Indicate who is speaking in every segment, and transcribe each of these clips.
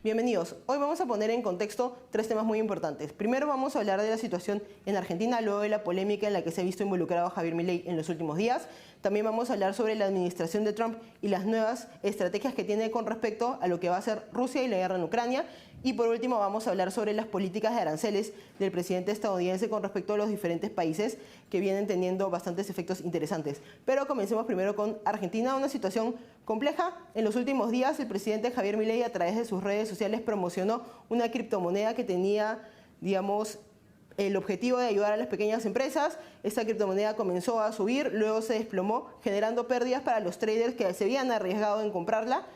Speaker 1: Bienvenidos. Hoy vamos a poner en contexto tres temas muy importantes. Primero vamos a hablar de la situación en Argentina, luego de la polémica en la que se ha visto involucrado Javier Milei en los últimos días. También vamos a hablar sobre la administración de Trump y las nuevas estrategias que tiene con respecto a lo que va a hacer Rusia y la guerra en Ucrania. Y por último vamos a hablar sobre las políticas de aranceles del presidente estadounidense con respecto a los diferentes países que vienen teniendo bastantes efectos interesantes. Pero comencemos primero con Argentina, una situación compleja. En los últimos días el presidente Javier Milei a través de sus redes sociales promocionó una criptomoneda que tenía, digamos, el objetivo de ayudar a las pequeñas empresas. Esta criptomoneda comenzó a subir, luego se desplomó, generando pérdidas para los traders que se habían arriesgado en comprarla.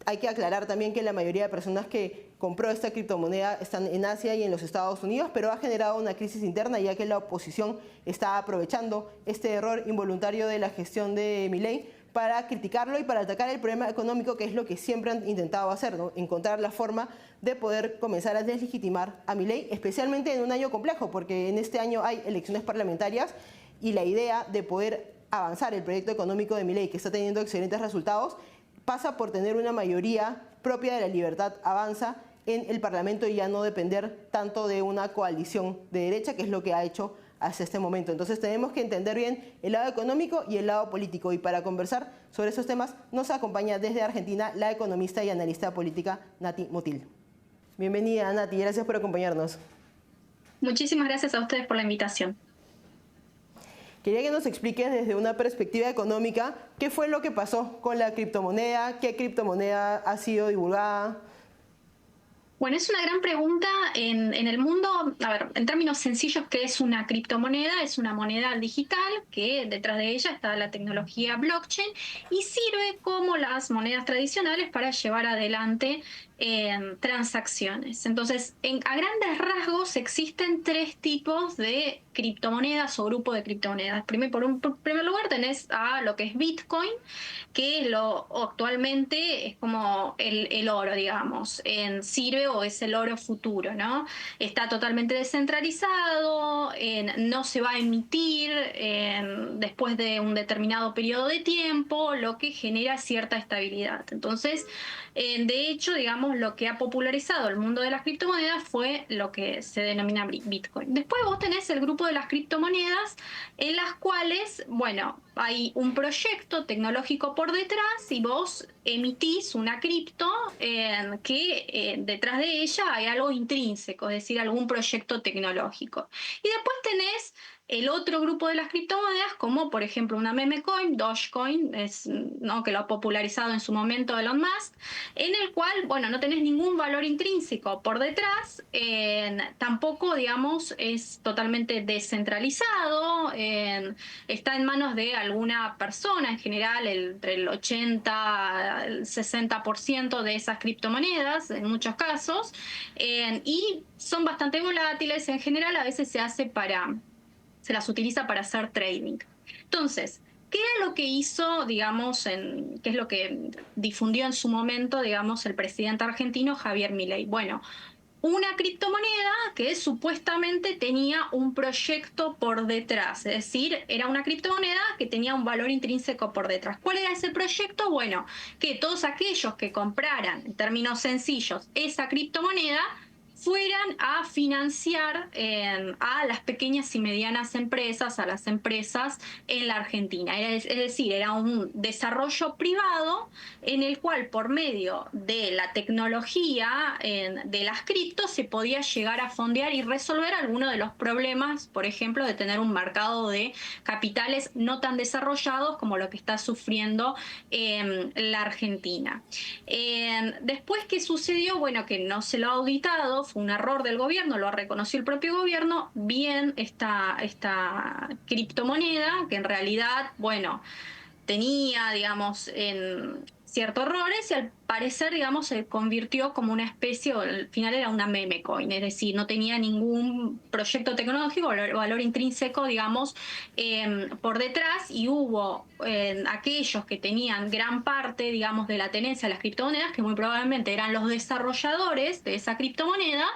Speaker 1: Hay que aclarar también que la mayoría de personas que compró esta criptomoneda están en Asia y en los Estados Unidos, pero ha generado una crisis interna ya que la oposición está aprovechando este error involuntario de la gestión de Milei para criticarlo y para atacar el problema económico, que es lo que siempre han intentado hacer, ¿no? Encontrar la forma de poder comenzar a deslegitimar a Milei, especialmente en un año complejo, porque en este año hay elecciones parlamentarias y la idea de poder avanzar el proyecto económico de Milei, que está teniendo excelentes resultados, pasa por tener una mayoría propia de la Libertad Avanza en el Parlamento y ya no depender tanto de una coalición de derecha, que es lo que ha hecho hasta este momento. Entonces tenemos que entender bien el lado económico y el lado político. Y para conversar sobre estos temas nos acompaña desde Argentina la economista y analista política Nati Motil. Bienvenida, Nati, gracias por acompañarnos.
Speaker 2: Muchísimas gracias a ustedes por la invitación.
Speaker 1: Quería que nos expliques desde una perspectiva económica qué fue lo que pasó con la criptomoneda, qué criptomoneda ha sido divulgada.
Speaker 2: Bueno, es una gran pregunta en el mundo. A ver, en términos sencillos, ¿qué es una criptomoneda? Es una moneda digital que detrás de ella está la tecnología blockchain y sirve como las monedas tradicionales para llevar adelante transacciones. Entonces, a grandes rasgos existen tres tipos de criptomonedas o grupos de criptomonedas. Por primer lugar tenés a lo que es Bitcoin, que actualmente es como el oro, digamos, sirve o es el oro futuro, ¿no? Está totalmente descentralizado, no se va a emitir después de un determinado periodo de tiempo, lo que genera cierta estabilidad. Entonces, de hecho, digamos, lo que ha popularizado el mundo de las criptomonedas fue lo que se denomina Bitcoin. Después vos tenés el grupo de las criptomonedas en las cuales, bueno, hay un proyecto tecnológico por detrás y vos emitís una cripto que detrás de ella hay algo intrínseco, es decir, algún proyecto tecnológico. Y después tenés el otro grupo de las criptomonedas, como por ejemplo una meme coin, Dogecoin, ¿no? Que lo ha popularizado en su momento Elon Musk, en el cual, bueno, no tenés ningún valor intrínseco por detrás, tampoco, digamos, es totalmente descentralizado, está en manos de alguna persona, en general entre el 80 al 60% de esas criptomonedas, en muchos casos, y son bastante volátiles. En general, a veces se las utiliza para hacer trading. Entonces, ¿qué es lo que hizo, digamos, qué es lo que difundió en su momento, digamos, el presidente argentino Javier Milei? Bueno, una criptomoneda que supuestamente tenía un proyecto por detrás, es decir, era una criptomoneda que tenía un valor intrínseco por detrás. ¿Cuál era ese proyecto? Bueno, que todos aquellos que compraran, en términos sencillos, esa criptomoneda fueran a financiar a las pequeñas y medianas empresas, a las empresas en la Argentina. Es decir, era un desarrollo privado en el cual por medio de la tecnología de las criptos se podía llegar a fondear y resolver algunos de los problemas, por ejemplo, de tener un mercado de capitales no tan desarrollados como lo que está sufriendo la Argentina. Después, ¿qué sucedió? Bueno, que no se lo ha auditado, fue un error del gobierno, lo reconoció el propio gobierno, bien esta criptomoneda, que en realidad, bueno, tenía, digamos, ciertos errores y al parecer, digamos, se convirtió como una especie, o al final era una meme coin, es decir, no tenía ningún proyecto tecnológico, valor intrínseco, digamos, por detrás, y hubo aquellos que tenían gran parte, digamos, de la tenencia de las criptomonedas, que muy probablemente eran los desarrolladores de esa criptomoneda.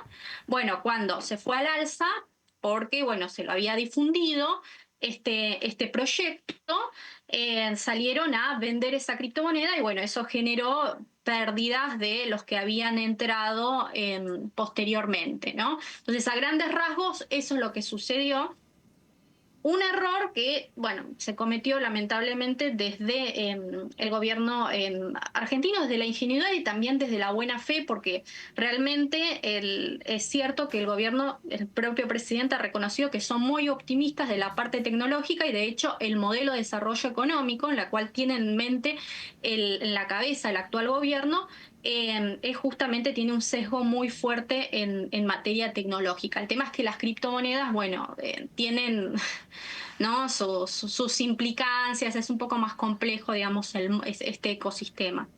Speaker 2: Bueno, cuando se fue al alza, porque, bueno, se lo había difundido este proyecto, salieron a vender esa criptomoneda y bueno, eso generó pérdidas de los que habían entrado posteriormente, ¿no? Entonces, a grandes rasgos, eso es lo que sucedió. Un error que, bueno, se cometió lamentablemente desde el gobierno argentino, desde la ingenuidad y también desde la buena fe, porque realmente es cierto que el gobierno, el propio presidente ha reconocido que son muy optimistas de la parte tecnológica y de hecho el modelo de desarrollo económico en la cual tiene en mente en la cabeza el actual gobierno es justamente tiene un sesgo muy fuerte en materia tecnológica. El tema es que las criptomonedas, bueno, tienen ¿no? Sus implicancias, es un poco más complejo, digamos, este ecosistema.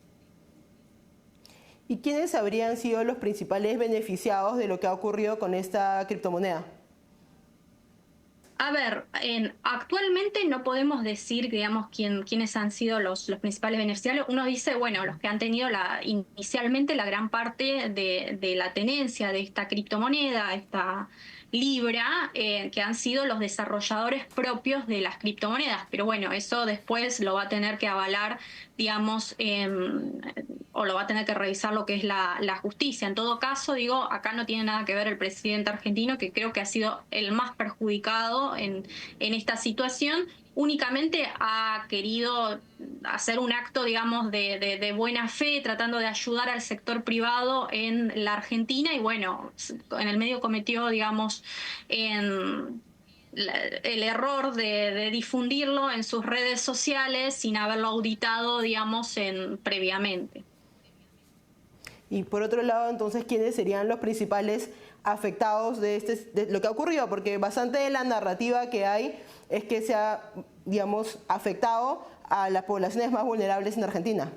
Speaker 1: ¿Y quiénes habrían sido los principales beneficiados de lo que ha ocurrido con esta criptomoneda?
Speaker 2: A ver, actualmente no podemos decir, digamos, quiénes han sido los principales beneficiarios. Uno dice, bueno, los que han tenido inicialmente la gran parte de la tenencia de esta criptomoneda, esta Libra, que han sido los desarrolladores propios de las criptomonedas. Pero bueno, eso después lo va a tener que avalar, digamos, o lo va a tener que revisar lo que es la justicia. En todo caso, digo, acá no tiene nada que ver el presidente argentino, que creo que ha sido el más perjudicado en esta situación. Únicamente ha querido hacer un acto, digamos, de buena fe, tratando de ayudar al sector privado en la Argentina y bueno, en el medio cometió, digamos, el error de difundirlo en sus redes sociales sin haberlo auditado, digamos, previamente.
Speaker 1: Y por otro lado, entonces, ¿quiénes serían los principales afectados de lo que ha ocurrido? Porque bastante de la narrativa que hay es que se ha, digamos, afectado a las poblaciones más vulnerables en Argentina.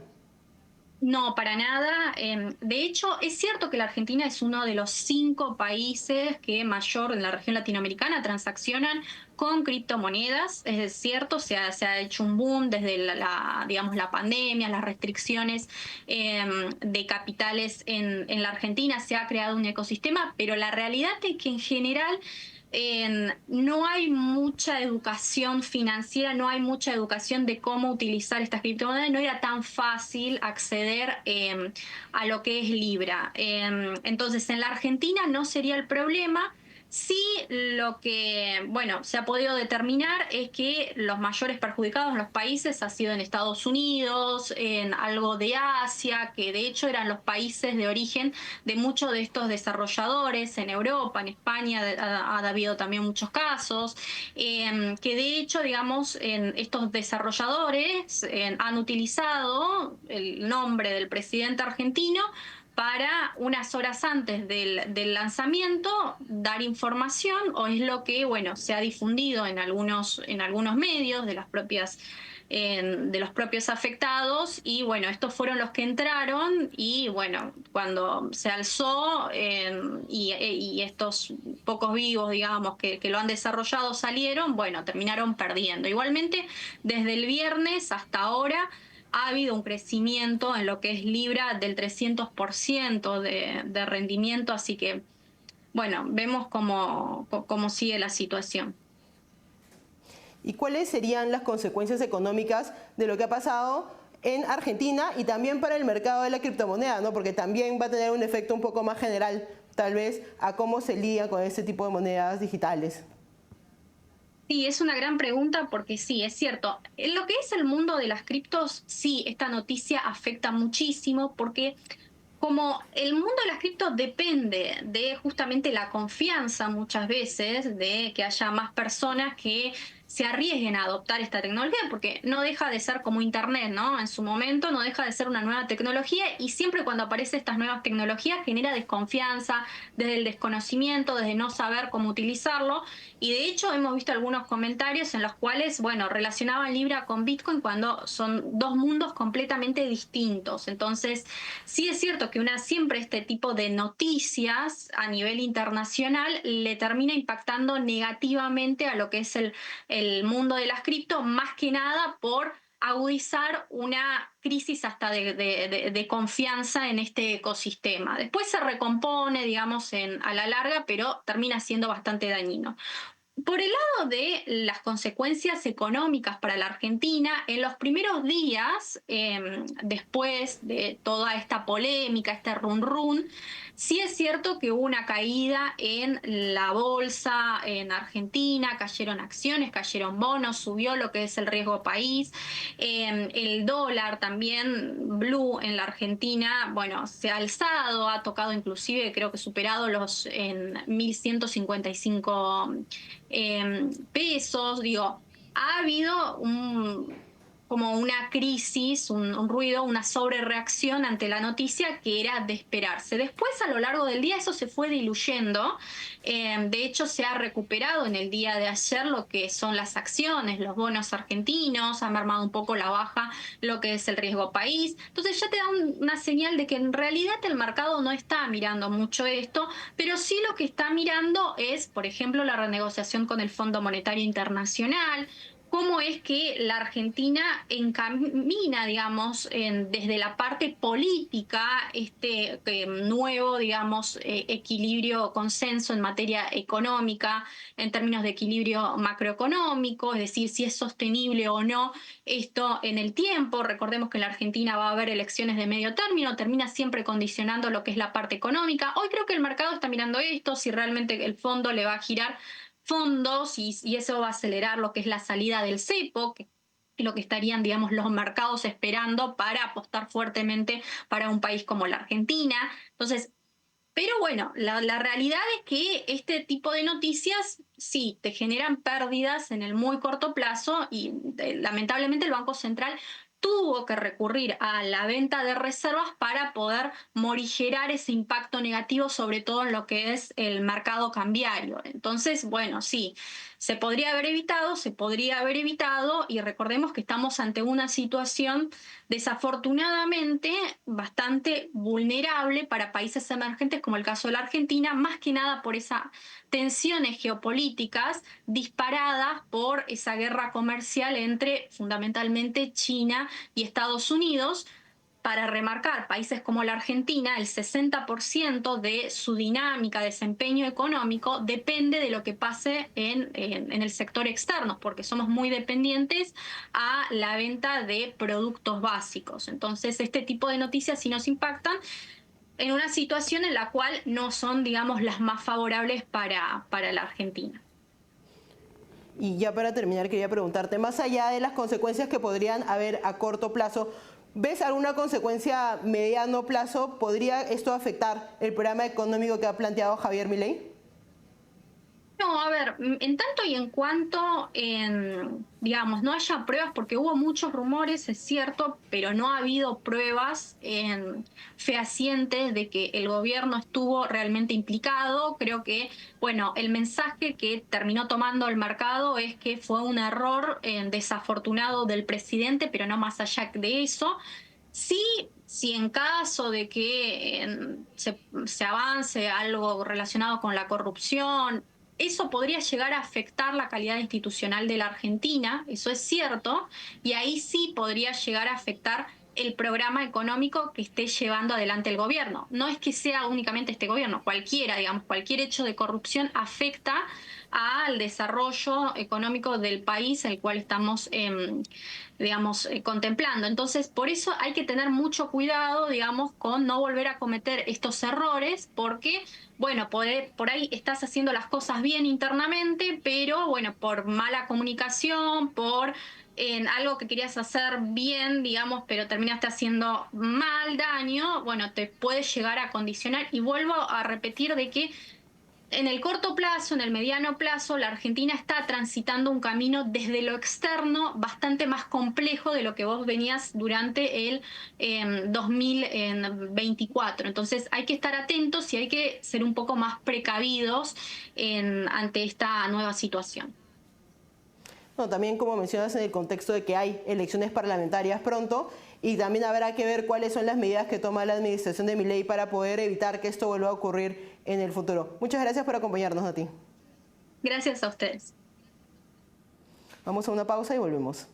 Speaker 2: No, para nada. De hecho, es cierto que la Argentina es uno de los 5 países que mayor en la región latinoamericana transaccionan con criptomonedas. Es cierto, se ha hecho un boom desde digamos, la pandemia, las restricciones de capitales en la Argentina. Se ha creado un ecosistema, pero la realidad es que en general no hay mucha educación financiera, no hay mucha educación de cómo utilizar estas criptomonedas, no era tan fácil acceder a lo que es Libra. Entonces, en la Argentina no sería el problema. Sí, lo que, bueno, se ha podido determinar es que los mayores perjudicados en los países ha sido en Estados Unidos, en algo de Asia, que de hecho eran los países de origen de muchos de estos desarrolladores, en Europa, en España ha habido también muchos casos, que de hecho, digamos, estos desarrolladores han utilizado el nombre del presidente argentino para unas horas antes del lanzamiento dar información, o es lo que, bueno, se ha difundido en algunos medios de los propios afectados, y bueno, estos fueron los que entraron y bueno, cuando se alzó y estos pocos vivos, digamos, que lo han desarrollado salieron, bueno, terminaron perdiendo. Igualmente, desde el viernes hasta ahora, ha habido un crecimiento en lo que es Libra del 300% de rendimiento, así que, bueno, vemos cómo sigue la situación.
Speaker 1: ¿Y cuáles serían las consecuencias económicas de lo que ha pasado en Argentina y también para el mercado de la criptomoneda, ¿no? Porque también va a tener un efecto un poco más general, tal vez, a cómo se lidia con este tipo de monedas digitales?
Speaker 2: Sí, es una gran pregunta porque sí, es cierto. En lo que es el mundo de las criptos, sí, esta noticia afecta muchísimo porque como el mundo de las criptos depende de justamente la confianza muchas veces de que haya más personas que se arriesguen a adoptar esta tecnología, porque no deja de ser como Internet, ¿no? En su momento no deja de ser una nueva tecnología y siempre cuando aparecen estas nuevas tecnologías genera desconfianza desde el desconocimiento, desde no saber cómo utilizarlo. Y de hecho hemos visto algunos comentarios en los cuales, bueno, relacionaban Libra con Bitcoin cuando son dos mundos completamente distintos. Entonces, sí es cierto que siempre este tipo de noticias a nivel internacional le termina impactando negativamente a lo que es el mundo de las cripto, más que nada por agudizar una crisis hasta de confianza en este ecosistema. Después se recompone, digamos, a la larga, pero termina siendo bastante dañino. Por el lado de las consecuencias económicas para la Argentina, en los primeros días, después de toda esta polémica, este run, sí es cierto que hubo una caída en la bolsa en Argentina, cayeron acciones, cayeron bonos, subió lo que es el riesgo país, el dólar también blue en la Argentina, bueno, se ha alzado, ha tocado inclusive, creo que superado los en 1.155 pesos, digo, ha habido como una crisis, un ruido, una sobrereacción ante la noticia que era de esperarse. Después, a lo largo del día, eso se fue diluyendo. De hecho, se ha recuperado en el día de ayer lo que son las acciones, los bonos argentinos, ha mermado un poco la baja lo que es el riesgo país. Entonces ya te da una señal de que en realidad el mercado no está mirando mucho esto, pero sí lo que está mirando es, por ejemplo, la renegociación con el Fondo Monetario Internacional, cómo es que la Argentina encamina, digamos, desde la parte política este nuevo, digamos, equilibrio, consenso en materia económica, en términos de equilibrio macroeconómico, es decir, si es sostenible o no esto en el tiempo. Recordemos que en la Argentina va a haber elecciones de medio término, termina siempre condicionando lo que es la parte económica. Hoy creo que el mercado está mirando esto, si realmente el fondo le va a girar fondos y eso va a acelerar lo que es la salida del cepo, que lo que estarían, digamos, los mercados esperando para apostar fuertemente para un país como la Argentina. Entonces, pero bueno, la realidad es que este tipo de noticias sí te generan pérdidas en el muy corto plazo y lamentablemente el Banco Central tuvo que recurrir a la venta de reservas para poder morigerar ese impacto negativo, sobre todo en lo que es el mercado cambiario. Entonces, bueno, sí, se podría haber evitado y recordemos que estamos ante una situación desafortunadamente bastante vulnerable para países emergentes como el caso de la Argentina, más que nada por esas tensiones geopolíticas disparadas por esa guerra comercial entre fundamentalmente China y Estados Unidos. Para remarcar, países como la Argentina, el 60% de su dinámica, desempeño económico, depende de lo que pase en el sector externo, porque somos muy dependientes a la venta de productos básicos. Entonces, este tipo de noticias sí nos impactan en una situación en la cual no son, digamos, las más favorables para la Argentina.
Speaker 1: Y ya para terminar, quería preguntarte, más allá de las consecuencias que podrían haber a corto plazo, ¿ves alguna consecuencia a mediano plazo? ¿Podría esto afectar el programa económico que ha planteado Javier Milei?
Speaker 2: No, a ver, en tanto y en cuanto, digamos, no haya pruebas, porque hubo muchos rumores, es cierto, pero no ha habido pruebas fehacientes de que el gobierno estuvo realmente implicado. Creo que, bueno, el mensaje que terminó tomando el mercado es que fue un error desafortunado del presidente, pero no más allá de eso. Sí, si en caso de que se avance algo relacionado con la corrupción, eso podría llegar a afectar la calidad institucional de la Argentina, eso es cierto, y ahí sí podría llegar a afectar el programa económico que esté llevando adelante el gobierno. No es que sea únicamente este gobierno, cualquiera, digamos, cualquier hecho de corrupción afecta al desarrollo económico del país, el cual estamos, digamos, contemplando. Entonces, por eso hay que tener mucho cuidado, digamos, con no volver a cometer estos errores, porque, bueno, por ahí estás haciendo las cosas bien internamente, pero, bueno, por mala comunicación, por en algo que querías hacer bien, digamos, pero terminaste haciendo mal daño, bueno, te puede llegar a condicionar. Y vuelvo a repetir de que en el corto plazo, en el mediano plazo, la Argentina está transitando un camino desde lo externo bastante más complejo de lo que vos venías durante el 2024. Entonces hay que estar atentos y hay que ser un poco más precavidos ante esta nueva situación.
Speaker 1: No, también como mencionas en el contexto de que hay elecciones parlamentarias pronto y también habrá que ver cuáles son las medidas que toma la administración de Milei para poder evitar que esto vuelva a ocurrir en el futuro. Muchas gracias por acompañarnos, Nati.
Speaker 2: Gracias a ustedes.
Speaker 1: Vamos a una pausa y volvemos.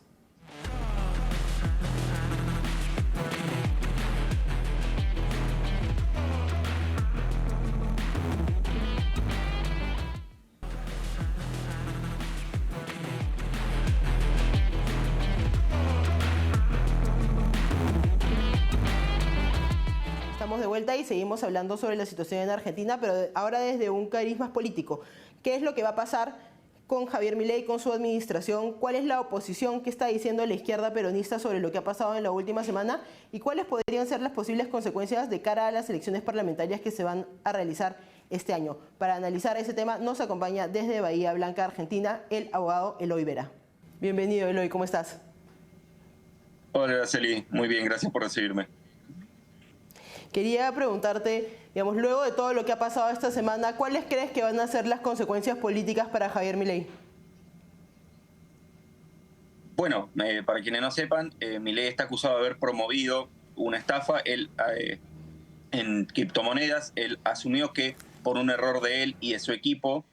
Speaker 1: de vuelta y seguimos hablando sobre la situación en Argentina, pero ahora desde un cariz más político. ¿Qué es lo que va a pasar con Javier Milei, con su administración? ¿Cuál es la oposición que está diciendo la izquierda peronista sobre lo que ha pasado en la última semana? ¿Y cuáles podrían ser las posibles consecuencias de cara a las elecciones parlamentarias que se van a realizar este año? Para analizar ese tema nos acompaña desde Bahía Blanca, Argentina, el abogado Eloy Vera. Bienvenido, Eloy, ¿cómo estás?
Speaker 3: Hola, Araceli. Muy bien, gracias por recibirme.
Speaker 1: Quería preguntarte, digamos, luego de todo lo que ha pasado esta semana, ¿cuáles crees que van a ser las consecuencias políticas para Javier Milei?
Speaker 3: Bueno, para quienes no sepan, Milei está acusado de haber promovido una estafa en criptomonedas. Él asumió que por un error de él y de su equipo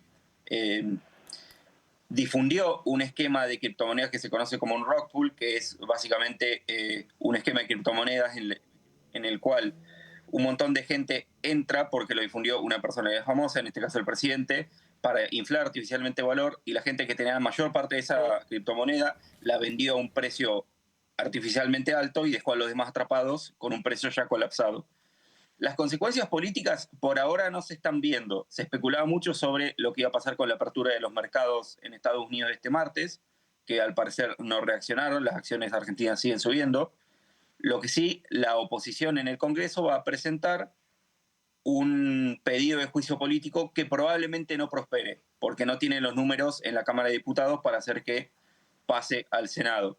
Speaker 3: difundió un esquema de criptomonedas que se conoce como un rug pull, que es básicamente un esquema de criptomonedas en el cual un montón de gente entra porque lo difundió una personalidad famosa, en este caso el presidente, para inflar artificialmente valor, y la gente que tenía la mayor parte de esa criptomoneda la vendió a un precio artificialmente alto y dejó a los demás atrapados con un precio ya colapsado. Las consecuencias políticas por ahora no se están viendo. Se especulaba mucho sobre lo que iba a pasar con la apertura de los mercados en Estados Unidos este martes, que al parecer no reaccionaron, las acciones argentinas siguen subiendo. Lo que sí, la oposición en el Congreso va a presentar un pedido de juicio político que probablemente no prospere, porque no tiene los números en la Cámara de Diputados para hacer que pase al Senado.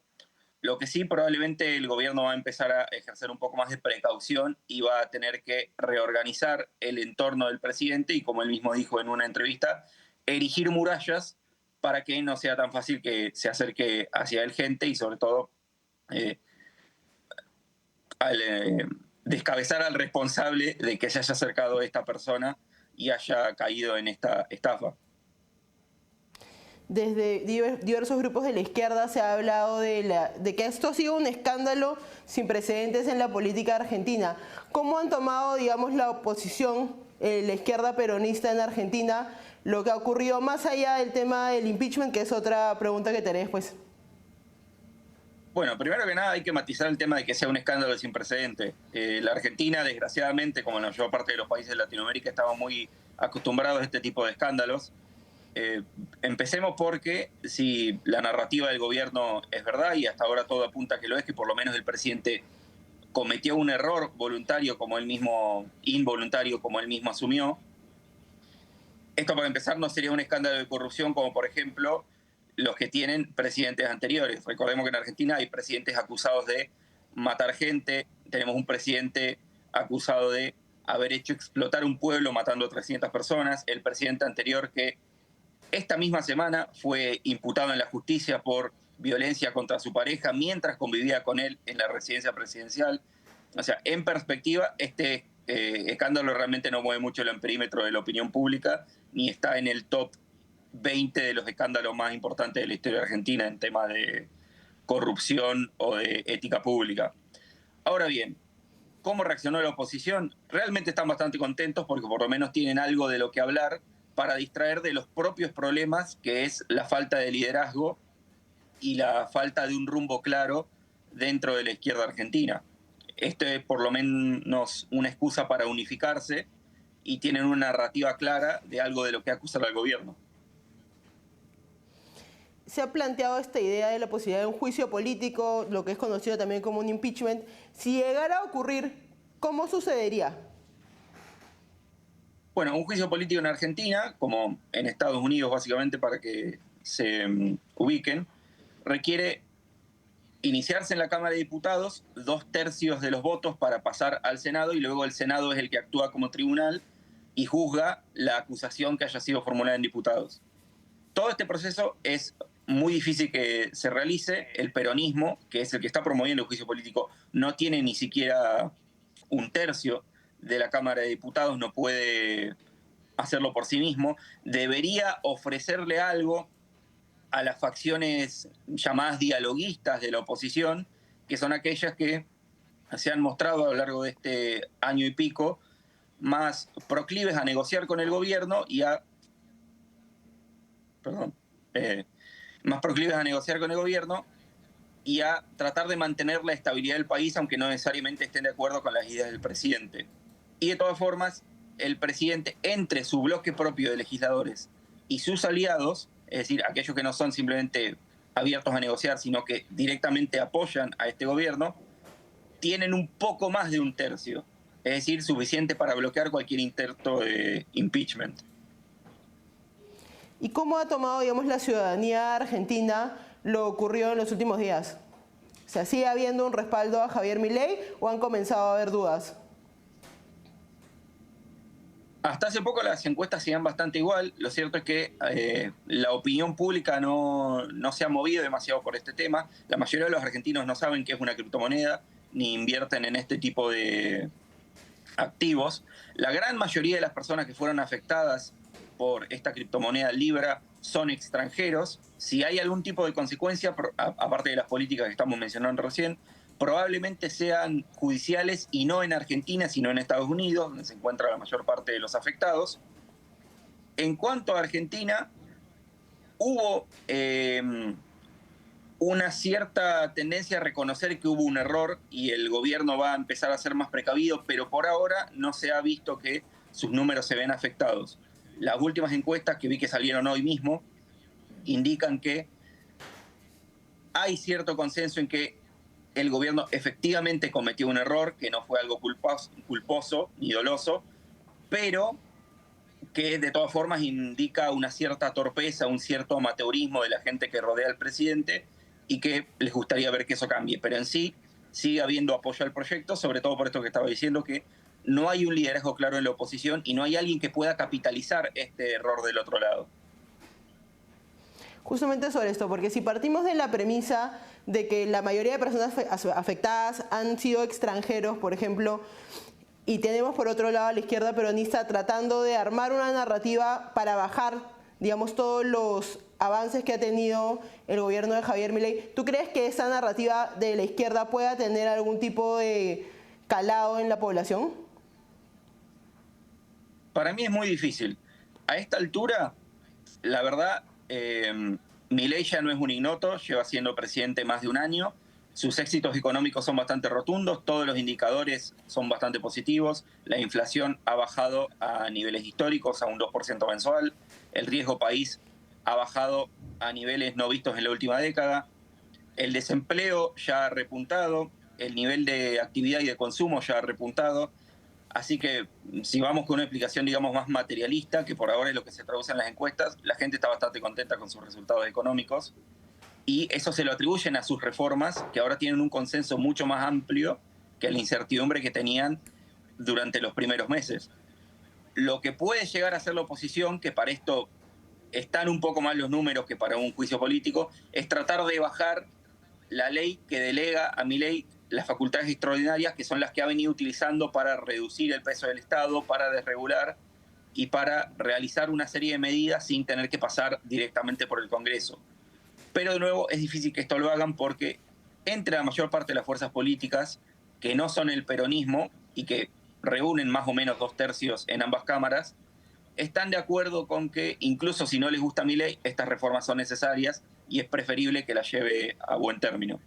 Speaker 3: Lo que sí, probablemente el gobierno va a empezar a ejercer un poco más de precaución y va a tener que reorganizar el entorno del presidente y, como él mismo dijo en una entrevista, erigir murallas para que no sea tan fácil que se acerque hacia él gente y, sobre todo, descabezar al responsable de que se haya acercado a esta persona y haya caído en esta estafa.
Speaker 1: Desde diversos grupos de la izquierda se ha hablado de que esto ha sido un escándalo sin precedentes en la política argentina. ¿Cómo han tomado, digamos, la oposición, la izquierda peronista en Argentina, lo que ha ocurrido más allá del tema del impeachment, que es otra pregunta que te haré después?
Speaker 3: Bueno, primero que nada hay que matizar el tema de que sea un escándalo sin precedentes. La Argentina, desgraciadamente, como la mayor parte de los países de Latinoamérica, estamos muy acostumbrados a este tipo de escándalos. Empecemos porque si la narrativa del gobierno es verdad, y hasta ahora todo apunta a que lo es, que por lo menos el presidente cometió un error voluntario como él mismo, involuntario como él mismo asumió, esto para empezar no sería un escándalo de corrupción como por ejemplo los que tienen presidentes anteriores. Recordemos que en Argentina hay presidentes acusados de matar gente, tenemos un presidente acusado de haber hecho explotar un pueblo matando a 300 personas, el presidente anterior que esta misma semana fue imputado en la justicia por violencia contra su pareja mientras convivía con él en la residencia presidencial. O sea, en perspectiva, este escándalo realmente no mueve mucho el perímetro de la opinión pública, ni está en el top 20 de los escándalos más importantes de la historia argentina en temas de corrupción o de ética pública. Ahora bien, ¿cómo reaccionó la oposición? Realmente están bastante contentos porque por lo menos tienen algo de lo que hablar para distraer de los propios problemas, que es la falta de liderazgo y la falta de un rumbo claro dentro de la izquierda argentina. Esto es por lo menos una excusa para unificarse y tienen una narrativa clara de algo de lo que acusar al gobierno.
Speaker 1: Se ha planteado esta idea de la posibilidad de un juicio político, lo que es conocido también como un impeachment. Si llegara a ocurrir, ¿cómo sucedería?
Speaker 3: Bueno, un juicio político en Argentina, como en Estados Unidos básicamente para que se ubiquen, requiere iniciarse en la Cámara de Diputados, 2/3 de los votos para pasar al Senado, y luego el Senado es el que actúa como tribunal y juzga la acusación que haya sido formulada en diputados. Todo este proceso es muy difícil que se realice. El peronismo, que es el que está promoviendo el juicio político, no tiene ni siquiera 1/3 de la Cámara de Diputados, no puede hacerlo por sí mismo. Debería ofrecerle algo a las facciones llamadas dialoguistas de la oposición, que son aquellas que se han mostrado a lo largo de este año y pico más proclives a negociar con el gobierno y a... más proclives a negociar con el gobierno y a tratar de mantener la estabilidad del país, aunque no necesariamente estén de acuerdo con las ideas del presidente. Y de todas formas, el presidente, entre su bloque propio de legisladores y sus aliados, es decir, aquellos que no son simplemente abiertos a negociar, sino que directamente apoyan a este gobierno, tienen un poco más de un tercio, es decir, suficiente para bloquear cualquier intento de impeachment.
Speaker 1: ¿Y cómo ha tomado, digamos, la ciudadanía argentina lo ocurrido en los últimos días? O sea, ¿sigue habiendo un respaldo a Javier Milei o han comenzado a haber dudas?
Speaker 3: Hasta hace poco las encuestas siguen bastante igual. Lo cierto es que la opinión pública no se ha movido demasiado por este tema. La mayoría de los argentinos no saben qué es una criptomoneda, ni invierten en este tipo de activos. La gran mayoría de las personas que fueron afectadas por esta criptomoneda Libra son extranjeros. Si hay algún tipo de consecuencia, aparte de las políticas que estamos mencionando recién, probablemente sean judiciales y no en Argentina, sino en Estados Unidos, donde se encuentra la mayor parte de los afectados. En cuanto a Argentina, hubo una cierta tendencia a reconocer que hubo un error y el gobierno va a empezar a ser más precavido, pero por ahora no se ha visto que sus números se ven afectados. Las últimas encuestas que vi que salieron hoy mismo indican que hay cierto consenso en que el gobierno efectivamente cometió un error, que no fue algo culposo ni doloso, pero que de todas formas indica una cierta torpeza, un cierto amateurismo de la gente que rodea al presidente y que les gustaría ver que eso cambie. Pero en sí sigue habiendo apoyo al proyecto, sobre todo por esto que estaba diciendo, que no hay un liderazgo claro en la oposición y no hay alguien que pueda capitalizar este error del otro lado.
Speaker 1: Justamente sobre esto, porque si partimos de la premisa de que la mayoría de personas afectadas han sido extranjeros, por ejemplo, y tenemos por otro lado a la izquierda peronista tratando de armar una narrativa para bajar, digamos, todos los avances que ha tenido el gobierno de Javier Milei, ¿tú crees que esa narrativa de la izquierda pueda tener algún tipo de calado en la población?
Speaker 3: Para mí es muy difícil. A esta altura, la verdad, Milei ya no es un ignoto, lleva siendo presidente más de un año. Sus éxitos económicos son bastante rotundos, todos los indicadores son bastante positivos, la inflación ha bajado a niveles históricos, a un 2% mensual, el riesgo país ha bajado a niveles no vistos en la última década, el desempleo ya ha repuntado, el nivel de actividad y de consumo ya ha repuntado. Así que si vamos con una explicación, digamos, más materialista, que por ahora es lo que se traduce en las encuestas, la gente está bastante contenta con sus resultados económicos y eso se lo atribuyen a sus reformas, que ahora tienen un consenso mucho más amplio que la incertidumbre que tenían durante los primeros meses. Lo que puede llegar a ser la oposición, que para esto están un poco más los números que para un juicio político, es tratar de bajar la ley que delega a Milei las facultades extraordinarias, que son las que ha venido utilizando para reducir el peso del Estado, para desregular y para realizar una serie de medidas sin tener que pasar directamente por el Congreso. Pero de nuevo es difícil que esto lo hagan porque entre la mayor parte de las fuerzas políticas que no son el peronismo y que reúnen más o menos 2/3 en ambas cámaras, están de acuerdo con que incluso si no les gusta Milei, estas reformas son necesarias y es preferible que las lleve a buen término.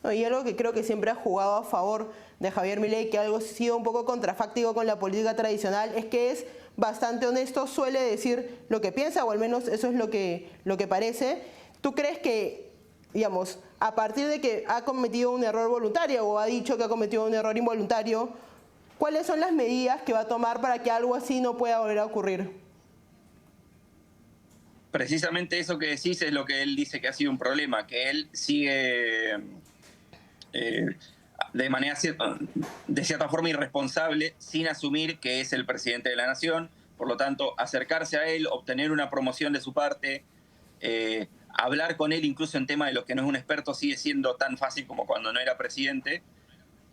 Speaker 1: Y algo que creo que siempre ha jugado a favor de Javier Milei, que algo ha sido un poco contrafáctico con la política tradicional, es que es bastante honesto, suele decir lo que piensa, o al menos eso es lo que parece. ¿Tú crees que, digamos, a partir de que ha cometido un error voluntario o ha dicho que ha cometido un error involuntario, cuáles son las medidas que va a tomar para que algo así no pueda volver a ocurrir?
Speaker 3: Precisamente eso que decís es lo que él dice que ha sido un problema, que él sigue de manera de cierta forma irresponsable, sin asumir que es el presidente de la nación. Por lo tanto, acercarse a él, obtener una promoción de su parte, hablar con él incluso en temas de los que no es un experto sigue siendo tan fácil como cuando no era presidente.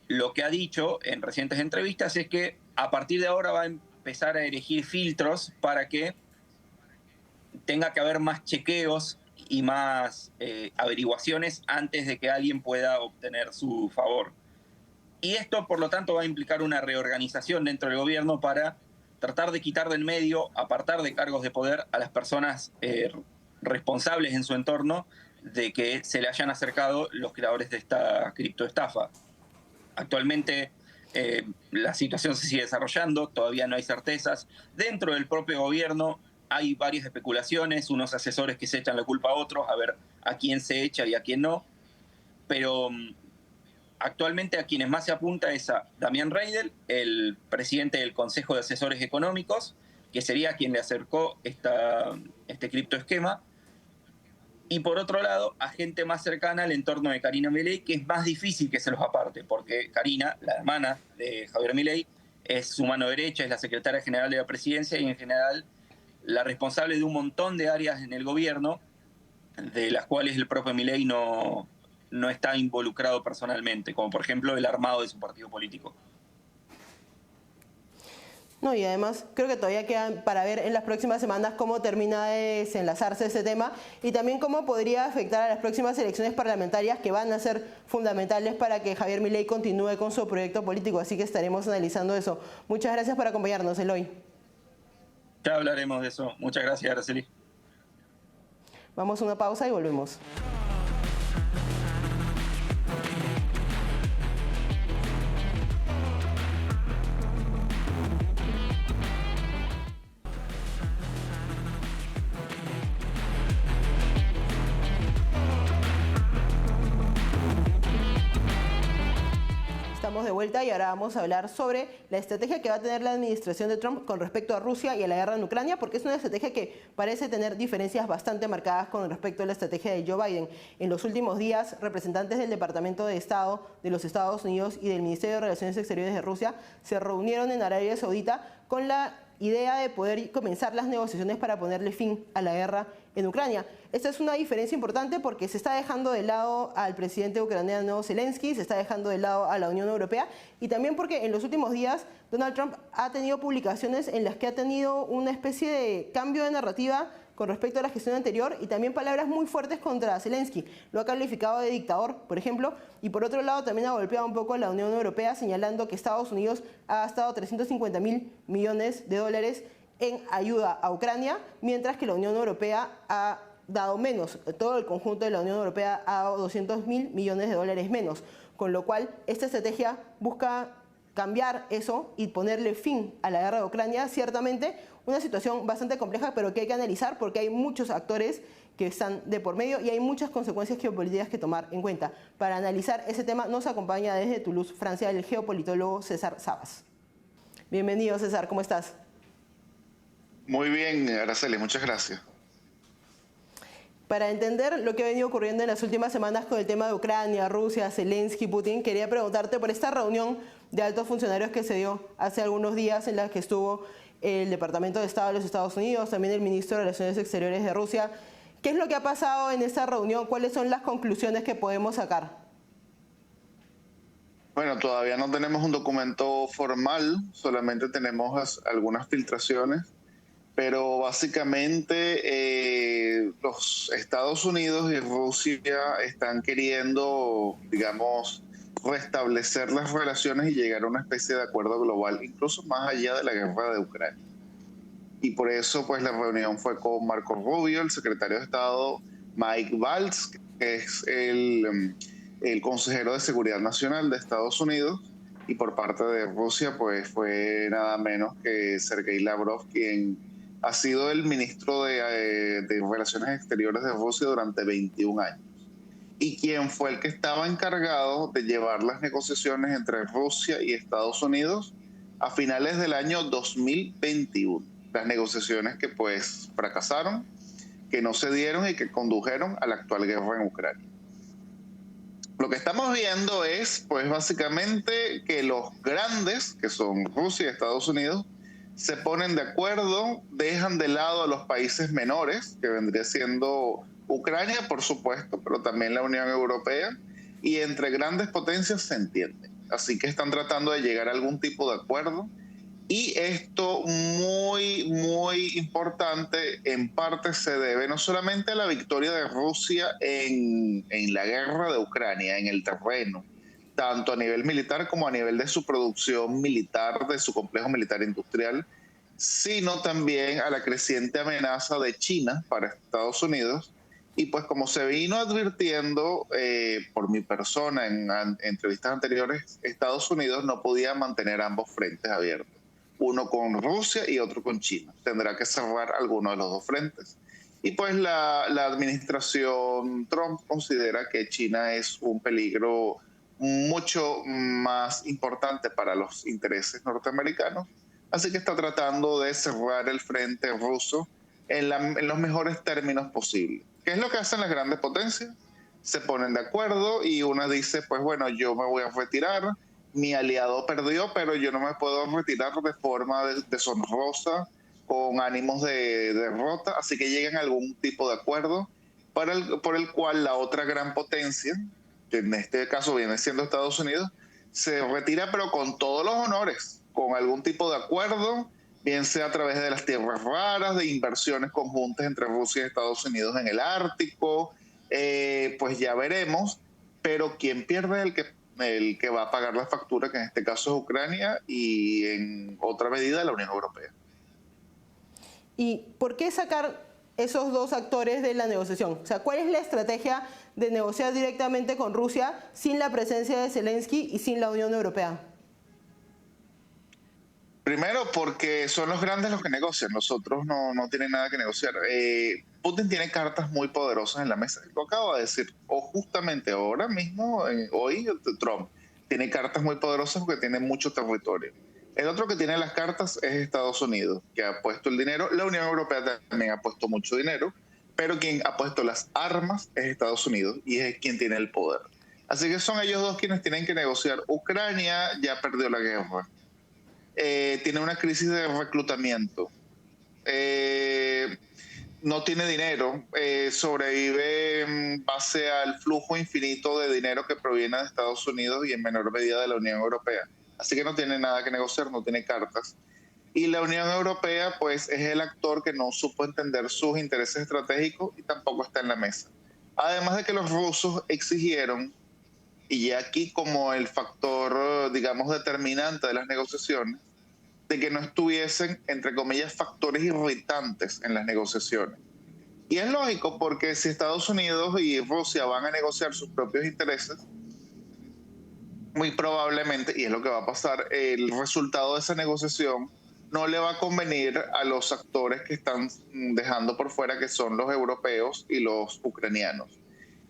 Speaker 3: Lo que ha dicho en recientes entrevistas es que a partir de ahora va a empezar a erigir filtros para que tenga que haber más chequeos y más averiguaciones antes de que alguien pueda obtener su favor. Y esto, por lo tanto, va a implicar una reorganización dentro del gobierno para tratar de quitar de en medio, apartar de cargos de poder a las personas responsables en su entorno de que se le hayan acercado los creadores de esta criptoestafa. Actualmente La situación se sigue desarrollando, todavía no hay certezas. Dentro del propio gobierno hay varias especulaciones, unos asesores que se echan la culpa a otros, a ver a quién se echa y a quién no. Pero actualmente a quienes más se apunta es a Damián Reidel, el presidente del Consejo de Asesores Económicos, que sería quien le acercó este criptoesquema. Y por otro lado, a gente más cercana al entorno de Karina Milei, que es más difícil que se los aparte, porque Karina, la hermana de Javier Milei, es su mano derecha, es la secretaria general de la presidencia y en general la responsable de un montón de áreas en el gobierno, de las cuales el propio Milei no está involucrado personalmente, como por ejemplo el armado de su partido político.
Speaker 1: No, y además creo que todavía quedan para ver en las próximas semanas cómo termina de desenlazarse ese tema y también cómo podría afectar a las próximas elecciones parlamentarias que van a ser fundamentales para que Javier Milei continúe con su proyecto político. Así que estaremos analizando eso. Muchas gracias por acompañarnos, Eloy.
Speaker 3: Ya hablaremos de eso. Muchas gracias, Araceli.
Speaker 1: Vamos a una pausa y volvemos. Estamos de vuelta y ahora vamos a hablar sobre la estrategia que va a tener la administración de Trump con respecto a Rusia y a la guerra en Ucrania, porque es una estrategia que parece tener diferencias bastante marcadas con respecto a la estrategia de Joe Biden. En los últimos días, representantes del Departamento de Estado de los Estados Unidos y del Ministerio de Relaciones Exteriores de Rusia se reunieron en Arabia Saudita con la idea de poder comenzar las negociaciones para ponerle fin a la guerra en Ucrania. Esta es una diferencia importante porque se está dejando de lado al presidente ucraniano Zelensky, se está dejando de lado a la Unión Europea y también porque en los últimos días Donald Trump ha tenido publicaciones en las que ha tenido una especie de cambio de narrativa con respecto a la gestión anterior y también palabras muy fuertes contra Zelensky. Lo ha calificado de dictador, por ejemplo, y por otro lado también ha golpeado un poco a la Unión Europea señalando que Estados Unidos ha gastado 350.000 millones de dólares en ayuda a Ucrania, mientras que la Unión Europea ha dado menos. Todo el conjunto de la Unión Europea ha dado 200.000 millones de dólares menos, con lo cual esta estrategia busca cambiar eso y ponerle fin a la guerra de Ucrania. Ciertamente una situación bastante compleja, pero que hay que analizar porque hay muchos actores que están de por medio y hay muchas consecuencias geopolíticas que tomar en cuenta. Para analizar ese tema nos acompaña desde Toulouse, Francia, el geopolitólogo César Sabas. Bienvenido, César, ¿cómo estás?
Speaker 4: Muy bien, Araceli, muchas gracias.
Speaker 1: Para entender lo que ha venido ocurriendo en las últimas semanas con el tema de Ucrania, Rusia, Zelensky, Putin, quería preguntarte por esta reunión de altos funcionarios que se dio hace algunos días en la que estuvo el Departamento de Estado de los Estados Unidos, también el Ministro de Relaciones Exteriores de Rusia. ¿Qué es lo que ha pasado en esa reunión? ¿Cuáles son las conclusiones que podemos sacar?
Speaker 4: Bueno, todavía no tenemos un documento formal, solamente tenemos algunas filtraciones, pero básicamente los Estados Unidos y Rusia están queriendo, digamos, restablecer las relaciones y llegar a una especie de acuerdo global, incluso más allá de la guerra de Ucrania. Y por eso, pues, la reunión fue con Marco Rubio, el secretario de Estado, Mike Waltz, que es el consejero de Seguridad Nacional de Estados Unidos, y por parte de Rusia, pues, fue nada menos que Sergei Lavrov, quien ha sido el ministro de Relaciones Exteriores de Rusia durante 21 años. Y quien fue el que estaba encargado de llevar las negociaciones entre Rusia y Estados Unidos a finales del año 2021. Las negociaciones que pues fracasaron, que no se dieron y que condujeron a la actual guerra en Ucrania. Lo que estamos viendo es pues básicamente que los grandes, que son Rusia y Estados Unidos, se ponen de acuerdo, dejan de lado a los países menores, que vendría siendo Ucrania, por supuesto, pero también la Unión Europea, y entre grandes potencias se entienden. Así que están tratando de llegar a algún tipo de acuerdo, y esto muy, muy importante, en parte se debe no solamente a la victoria de Rusia en la guerra de Ucrania, en el terreno, tanto a nivel militar como a nivel de su producción militar, de su complejo militar industrial, sino también a la creciente amenaza de China para Estados Unidos Y pues como se vino advirtiendo por mi persona en entrevistas anteriores, Estados Unidos no podía mantener ambos frentes abiertos, uno con Rusia y otro con China. Tendrá que cerrar alguno de los dos frentes. Y pues la administración Trump considera que China es un peligro mucho más importante para los intereses norteamericanos, así que está tratando de cerrar el frente ruso en los mejores términos posibles. ¿Qué es lo que hacen las grandes potencias? Se ponen de acuerdo y una dice, pues bueno, yo me voy a retirar, mi aliado perdió, pero yo no me puedo retirar de forma deshonrosa, con ánimos de derrota, así que llegan a algún tipo de acuerdo por el cual la otra gran potencia, que en este caso viene siendo Estados Unidos, se retira pero con todos los honores, con algún tipo de acuerdo, bien sea a través de las tierras raras, de inversiones conjuntas entre Rusia y Estados Unidos en el Ártico, pues ya veremos, pero quien pierde es el que va a pagar la factura, que en este caso es Ucrania y en otra medida la Unión Europea.
Speaker 1: ¿Y por qué sacar esos dos actores de la negociación? O sea, ¿cuál es la estrategia de negociar directamente con Rusia sin la presencia de Zelensky y sin la Unión Europea?
Speaker 4: Primero, porque son los grandes los que negocian, los otros no tienen nada que negociar. Putin tiene cartas muy poderosas en la mesa, lo acabo de decir, o justamente ahora mismo, hoy Trump tiene cartas muy poderosas porque tiene mucho territorio. El otro que tiene las cartas es Estados Unidos, que ha puesto el dinero. La Unión Europea también ha puesto mucho dinero, pero quien ha puesto las armas es Estados Unidos y es quien tiene el poder. Así que son ellos dos quienes tienen que negociar. Ucrania ya perdió la guerra. Tiene una crisis de reclutamiento. No tiene dinero. Sobrevive en base al flujo infinito de dinero que proviene de Estados Unidos y en menor medida de la Unión Europea. Así que no tiene nada que negociar, no tiene cartas. Y la Unión Europea, pues, es el actor que no supo entender sus intereses estratégicos y tampoco está en la mesa. Además de que los rusos exigieron, y ya aquí como el factor, digamos, determinante de las negociaciones, de que no estuviesen, entre comillas, factores irritantes en las negociaciones. Y es lógico porque si Estados Unidos y Rusia van a negociar sus propios intereses, muy probablemente, y es lo que va a pasar, el resultado de esa negociación no le va a convenir a los actores que están dejando por fuera, que son los europeos y los ucranianos.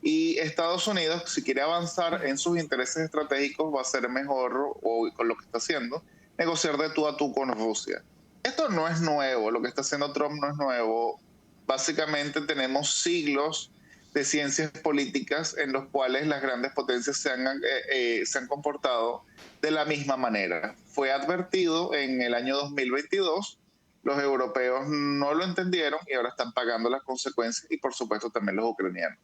Speaker 4: Y Estados Unidos, si quiere avanzar en sus intereses estratégicos, va a ser mejor, o con lo que está haciendo, negociar de tú a tú con Rusia. Esto no es nuevo, lo que está haciendo Trump no es nuevo. Básicamente tenemos siglos de ciencias políticas en los cuales las grandes potencias se han comportado de la misma manera. Fue advertido en el año 2022, los europeos no lo entendieron y ahora están pagando las consecuencias, y por supuesto también los ucranianos.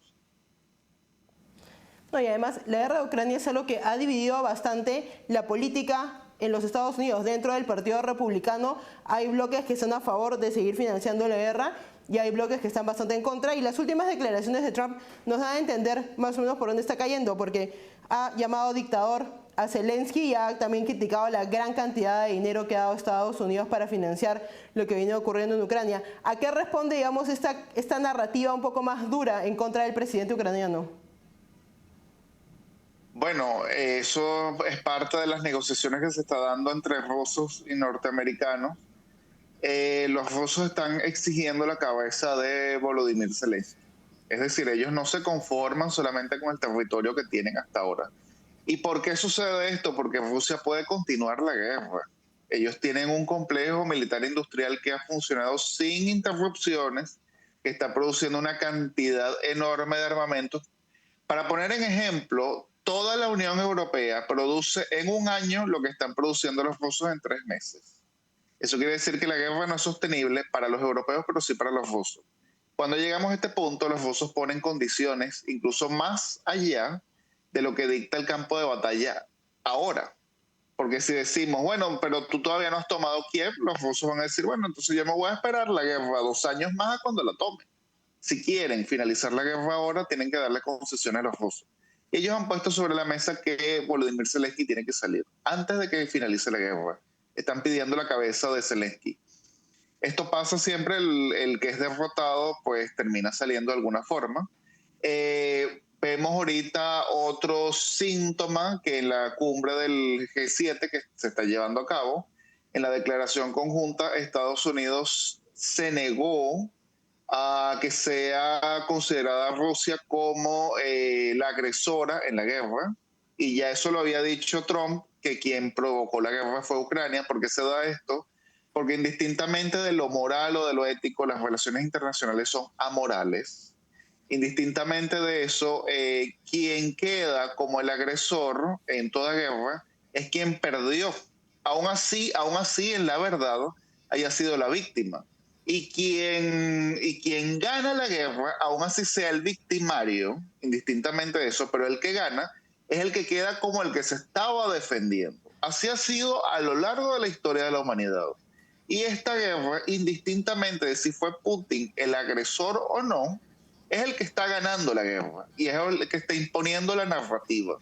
Speaker 1: No, y además, la guerra de Ucrania es algo que ha dividido bastante la política en los Estados Unidos. Dentro del Partido Republicano hay bloques que están a favor de seguir financiando la guerra y hay bloques que están bastante en contra. Y las últimas declaraciones de Trump nos dan a entender más o menos por dónde está cayendo, porque ha llamado dictador a Zelensky y ha también criticado la gran cantidad de dinero que ha dado Estados Unidos para financiar lo que viene ocurriendo en Ucrania. ¿A qué responde, digamos, esta narrativa un poco más dura en contra del presidente ucraniano?
Speaker 4: Bueno, eso es parte de las negociaciones que se está dando entre rusos y norteamericanos. Los rusos están exigiendo la cabeza de Volodymyr Zelensky. Es decir, ellos no se conforman solamente con el territorio que tienen hasta ahora. ¿Y por qué sucede esto? Porque Rusia puede continuar la guerra. Ellos tienen un complejo militar industrial que ha funcionado sin interrupciones, que está produciendo una cantidad enorme de armamentos. Para poner en ejemplo, toda la Unión Europea produce en un año lo que están produciendo los rusos en 3 meses. Eso quiere decir que la guerra no es sostenible para los europeos, pero sí para los rusos. Cuando llegamos a este punto, los rusos ponen condiciones incluso más allá de lo que dicta el campo de batalla ahora. Porque si decimos, bueno, pero tú todavía no has tomado Kiev, los rusos van a decir, bueno, entonces yo me voy a esperar la guerra 2 años más a cuando la tomen. Si quieren finalizar la guerra ahora, tienen que darle concesiones a los rusos. Ellos han puesto sobre la mesa que Volodymyr Zelensky tiene que salir antes de que finalice la guerra. Están pidiendo la cabeza de Zelensky. Esto pasa siempre, el que es derrotado pues termina saliendo de alguna forma. Vemos ahorita otro síntoma que en la cumbre del G7 que se está llevando a cabo, en la declaración conjunta, Estados Unidos se negó a que sea considerada Rusia como la agresora en la guerra, y ya eso lo había dicho Trump, que quien provocó la guerra fue Ucrania. ¿Por qué se da esto? Porque indistintamente de lo moral o de lo ético, las relaciones internacionales son amorales. Indistintamente de eso, quien queda como el agresor en toda guerra es quien perdió. Aún así, en la verdad, haya sido la víctima. Y quien gana la guerra, aún así sea el victimario, indistintamente de eso, pero el que gana es el que queda como el que se estaba defendiendo. Así ha sido a lo largo de la historia de la humanidad. Y esta guerra, indistintamente de si fue Putin el agresor o no, es el que está ganando la guerra y es el que está imponiendo la narrativa.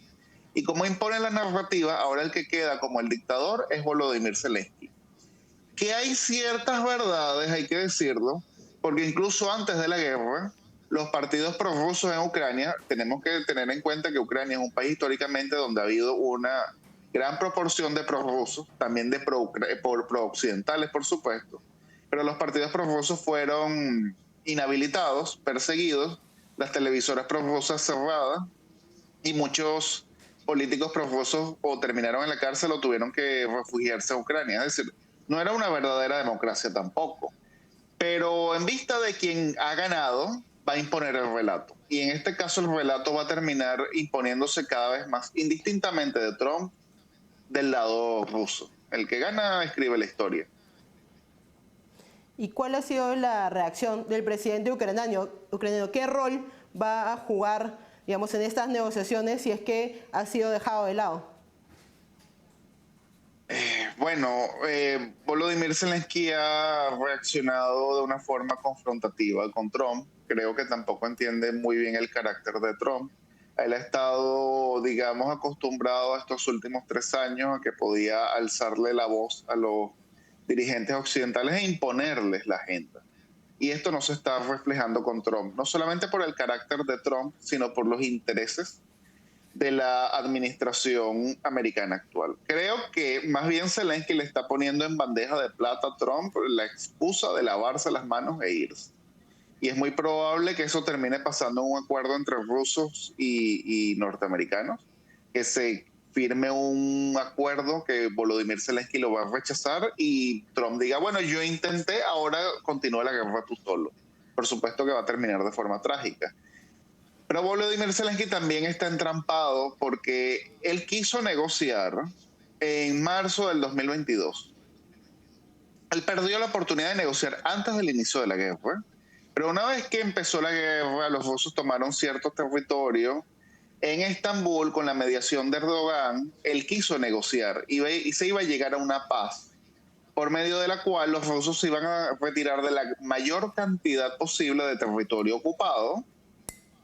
Speaker 4: Y como impone la narrativa, ahora el que queda como el dictador es Volodymyr Zelensky. Que hay ciertas verdades, hay que decirlo, porque incluso antes de la guerra, los partidos prorrusos en Ucrania, tenemos que tener en cuenta que Ucrania es un país históricamente donde ha habido una gran proporción de prorrusos, también de pro-occidentales, por supuesto, pero los partidos prorrusos fueron inhabilitados, perseguidos, las televisoras prorrusas cerradas, y muchos políticos prorrusos o terminaron en la cárcel o tuvieron que refugiarse a Ucrania. Es decir, no era una verdadera democracia tampoco. Pero en vista de quien ha ganado, va a imponer el relato. Y en este caso el relato va a terminar imponiéndose cada vez más, indistintamente de Trump, del lado ruso. El que gana escribe la historia.
Speaker 1: ¿Y cuál ha sido la reacción del presidente ucraniano? ¿Qué rol va a jugar, digamos, en estas negociaciones si es que ha sido dejado de lado?
Speaker 4: Bueno, Volodymyr Zelensky ha reaccionado de una forma confrontativa con Trump. Creo que tampoco entiende muy bien el carácter de Trump. Él ha estado, digamos, acostumbrado a estos últimos 3 años a que podía alzarle la voz a los dirigentes occidentales e imponerles la agenda. Y esto no se está reflejando con Trump, no solamente por el carácter de Trump, sino por los intereses de la administración americana actual. Creo que más bien Zelensky le está poniendo en bandeja de plata a Trump la excusa de lavarse las manos e irse. Y es muy probable que eso termine pasando en un acuerdo entre rusos y norteamericanos, que se firme un acuerdo que Volodymyr Zelensky lo va a rechazar y Trump diga, bueno, yo intenté, ahora continúa la guerra tú solo. Por supuesto que va a terminar de forma trágica. Pero Volodymyr Zelensky también está entrampado porque él quiso negociar en marzo del 2022. Él perdió la oportunidad de negociar antes del inicio de la guerra, pero una vez que empezó la guerra, los rusos tomaron cierto territorio en Estambul con la mediación de Erdogan. Él quiso negociar y se iba a llegar a una paz por medio de la cual los rusos se iban a retirar de la mayor cantidad posible de territorio ocupado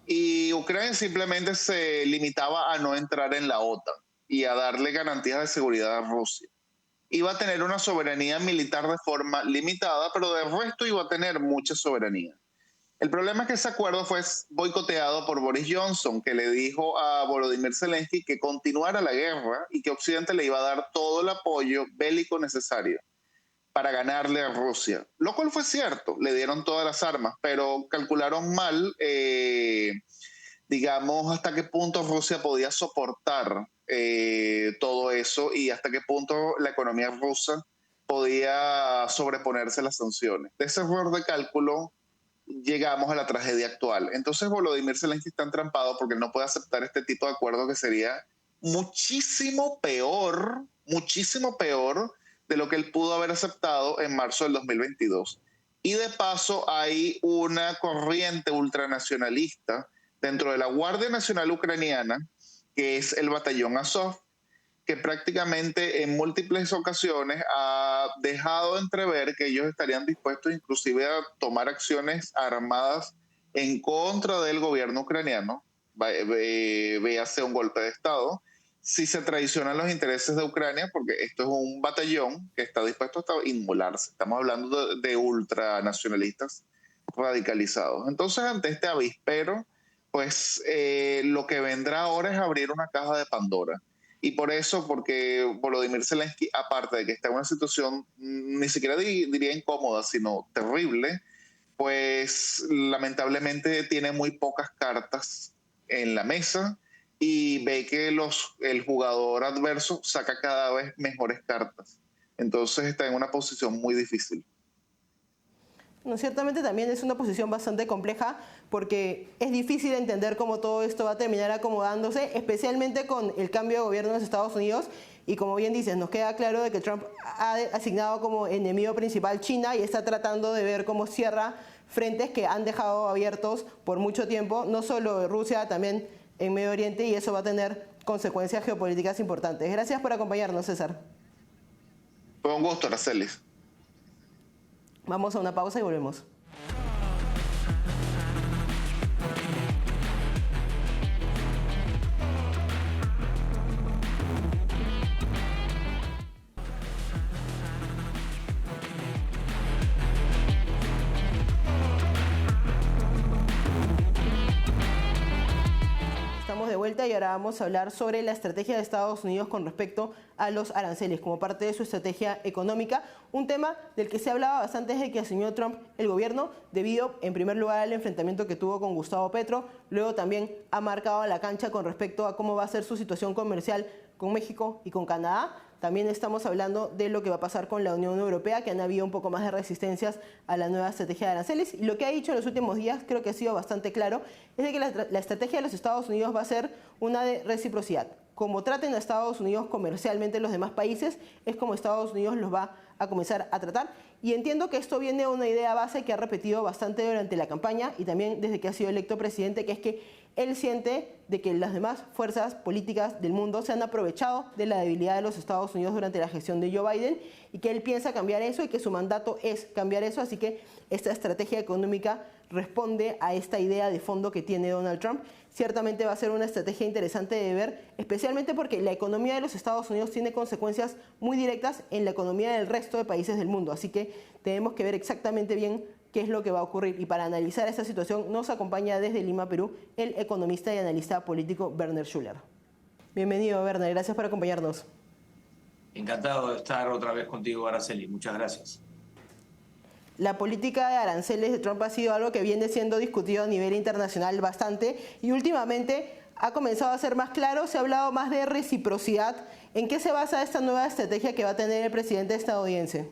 Speaker 4: y Ucrania simplemente se limitaba a no entrar en la OTAN y a darle garantías de seguridad a Rusia. Iba a tener una soberanía militar de forma limitada, pero de resto iba a tener mucha soberanía. El problema es que ese acuerdo fue boicoteado por Boris Johnson, que le dijo a Volodymyr Zelensky que continuara la guerra y que Occidente le iba a dar todo el apoyo bélico necesario para ganarle a Rusia. Lo cual fue cierto, le dieron todas las armas, pero calcularon mal, digamos, hasta qué punto Rusia podía soportar todo eso y hasta qué punto la economía rusa podía sobreponerse a las sanciones. De ese error de cálculo llegamos a la tragedia actual. Entonces Volodymyr Zelensky está entrampado porque no puede aceptar este tipo de acuerdo que sería muchísimo peor de lo que él pudo haber aceptado en marzo del 2022. Y de paso hay una corriente ultranacionalista dentro de la Guardia Nacional Ucraniana, que es el batallón Azov, que prácticamente en múltiples ocasiones ha dejado entrever que ellos estarían dispuestos inclusive a tomar acciones armadas en contra del gobierno ucraniano, véase un golpe de Estado, si se traicionan los intereses de Ucrania, porque esto es un batallón que está dispuesto a inmolarse. Estamos hablando de ultranacionalistas radicalizados. Entonces, ante este avispero, pues lo que vendrá ahora es abrir una caja de Pandora. Y por eso, porque Volodymyr Zelensky, aparte de que está en una situación ni siquiera diría incómoda, sino terrible, pues lamentablemente tiene muy pocas cartas en la mesa y ve que el jugador adverso saca cada vez mejores cartas. Entonces está en una posición muy difícil.
Speaker 1: No, ciertamente también es una posición bastante compleja porque es difícil entender cómo todo esto va a terminar acomodándose, especialmente con el cambio de gobierno en los Estados Unidos. Y como bien dices, nos queda claro de que Trump ha asignado como enemigo principal China y está tratando de ver cómo cierra frentes que han dejado abiertos por mucho tiempo, no solo Rusia, también en Medio Oriente, y eso va a tener consecuencias geopolíticas importantes. Gracias por acompañarnos, César.
Speaker 4: Fue un gusto, Aracelis.
Speaker 1: Vamos a una pausa y volvemos. Estamos de vuelta y ahora vamos a hablar sobre la estrategia de Estados Unidos con respecto a los aranceles como parte de su estrategia económica, un tema del que se hablaba bastante desde que asumió Trump el gobierno, debido en primer lugar al enfrentamiento que tuvo con Gustavo Petro, luego también ha marcado la cancha con respecto a cómo va a ser su situación comercial con México y con Canadá. También estamos hablando de lo que va a pasar con la Unión Europea, que han habido un poco más de resistencias a la nueva estrategia de aranceles. Y lo que ha dicho en los últimos días, creo que ha sido bastante claro, es de que la estrategia de los Estados Unidos va a ser una de reciprocidad. Como traten a Estados Unidos comercialmente los demás países, es como Estados Unidos los va a comenzar a tratar. Y entiendo que esto viene de una idea base que ha repetido bastante durante la campaña y también desde que ha sido electo presidente, que es que él siente de que las demás fuerzas políticas del mundo se han aprovechado de la debilidad de los Estados Unidos durante la gestión de Joe Biden y que él piensa cambiar eso y que su mandato es cambiar eso. Así que esta estrategia económica responde a esta idea de fondo que tiene Donald Trump. Ciertamente va a ser una estrategia interesante de ver, especialmente porque la economía de los Estados Unidos tiene consecuencias muy directas en la economía del resto de países del mundo. Así que tenemos que ver exactamente bien qué es lo que va a ocurrir. Y para analizar esta situación nos acompaña desde Lima, Perú, el economista y analista político Werner Schuller. Bienvenido, Werner. Gracias por acompañarnos.
Speaker 5: Encantado de estar otra vez contigo, Araceli. Muchas gracias.
Speaker 1: La política de aranceles de Trump ha sido algo que viene siendo discutido a nivel internacional bastante y últimamente ha comenzado a ser más claro, se ha hablado más de reciprocidad. ¿En qué se basa esta nueva estrategia que va a tener el presidente estadounidense?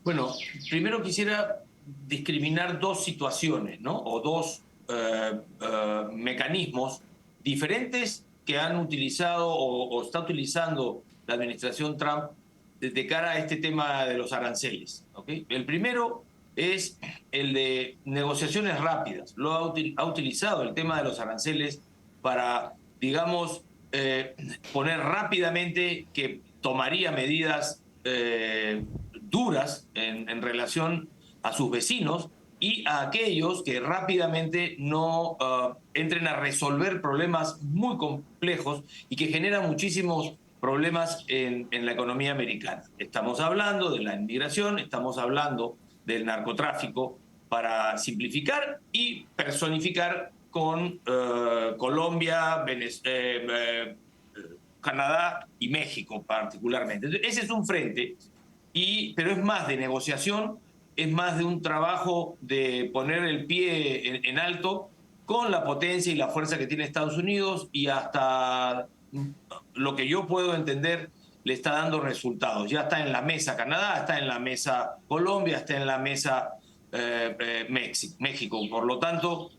Speaker 5: Bueno, primero quisiera discriminar dos situaciones, ¿no? O dos mecanismos diferentes que han utilizado o está utilizando la administración Trump de cara a este tema de los aranceles, ¿okay? El primero es el de negociaciones rápidas. Lo ha utilizado el tema de los aranceles para, digamos, poner rápidamente que tomaría medidas duras en relación a sus vecinos y a aquellos que rápidamente no entren a resolver problemas muy complejos y que generan muchísimos problemas en la economía americana. Estamos hablando de la inmigración, estamos hablando del narcotráfico, para simplificar y personificar con Colombia, Canadá y México particularmente. Entonces, ese es un frente, pero es más de negociación, es más de un trabajo de poner el pie en alto con la potencia y la fuerza que tiene Estados Unidos, y hasta lo que yo puedo entender le está dando resultados. Ya está en la mesa Canadá, está en la mesa Colombia, está en la mesa México. Por lo tanto,